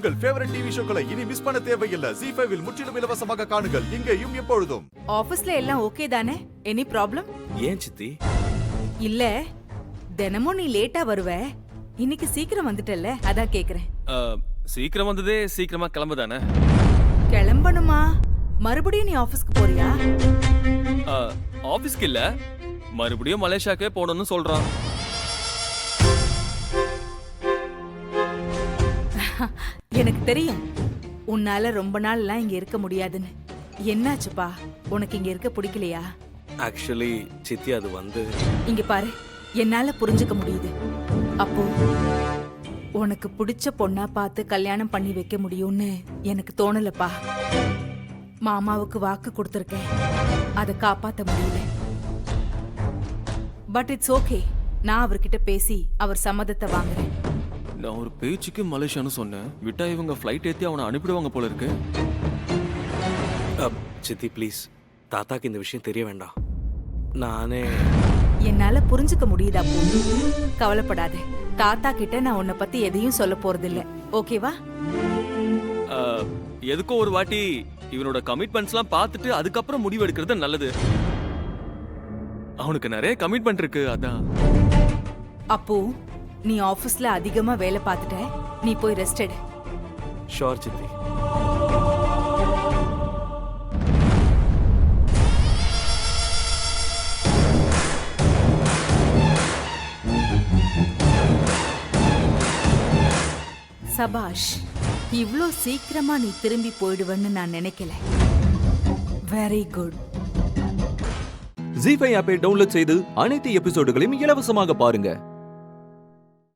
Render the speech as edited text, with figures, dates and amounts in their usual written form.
உங்கள் favourite TV ஷோக்களை இனி miss பண்ண தேவையில்லை. ZEE5 இல் முற்றிலும் இலவசமாக காணுங்கள், இங்கேயும் எப்பொழுதும். ஆபீஸ்ல எல்லாம் ஓகே தானே? Any problem? ஏன் சித்தி? இல்ல, தினமும் நீ லேட்டா வருவ, இன்னைக்கு சீக்கிரம் வந்துட்டல்ல, அதான் கேக்குறேன். சீக்கிரம் வந்ததே சீக்கிரமா கிளம்புதானே? கிளம்பணுமா? மறுபடியும் நீ ஆபீஸ்க்கு போறியா? ஆபீஸ்க்கு இல்ல, மறுபடியும் மலேசியாக்கே போகணும்னு சொல்றான். எனக்கு தெரியும் உன்னால ரொம்ப நாள்லாம் இங்க இருக்க முடியாதுன்னு. என்னாச்சுப்பா, உனக்கு இங்க இருக்க பிடிக்கலையா? ஆக்சுவலி சித்தி அது வந்து இங்க பாரு, என்னால புரிஞ்சுக்க முடியுது. அப்போ உனக்கு பிடிச்ச பொண்ணா பார்த்து கல்யாணம் பண்ணி வைக்க முடியும்னு எனக்கு தோணலப்பா. மாமாவுக்கு வாக்கு கொடுத்துருக்கேன், அதை காப்பாத்த முடியல. பட் இட்ஸ் ஓகே, நான் அவர்கிட்ட பேசி அவர் சம்மதத்தை வாங்குறேன். நான் ஒரு பேச்சுக்கு மலேசியான்னு சொன்னேன், விட்டா இவங்க ஃப்ளைட் ஏத்தி அவனை அனுப்பிடுவாங்க போல இருக்கு. சித்தி ப்ளீஸ், தாத்தாக்கு இந்த விஷயம் தெரிய வேண்டாம். நானே என்னால புரிஞ்சுக்க முடியுதா பூ? கவலைப்படாத, தாத்தா கிட்ட நான் உன்னை பத்தி எதையும் சொல்ல போறதில்ல, ஓகேவா? எதுக்கோ ஒரு வாட்டி இவனோட கமிட்மெண்ட்ஸ்லாம் பார்த்துட்டு அதுக்கப்புறம் முடிவு எடுக்கிறது நல்லது. அவனுக்கு நிறைய கமிட்மெண்ட் இருக்கு, அதான். அப்போ நீ ஆபீஸ்ல அதிகமா வேலை பார்த்துட்ட, நீ போய் ரெஸ்ட் எடு. ஷோர் சித்தி. சபாஷ், இவ்ளோ சீக்கிரமா நீ திரும்பி போயிடுவேன்னு நான் நினைக்கல. Very good. ZEE5 ஆப்பை டவுன்லோட் செய்து அனைத்து எபிசோடுகளையும் இலவசமாக பாருங்க.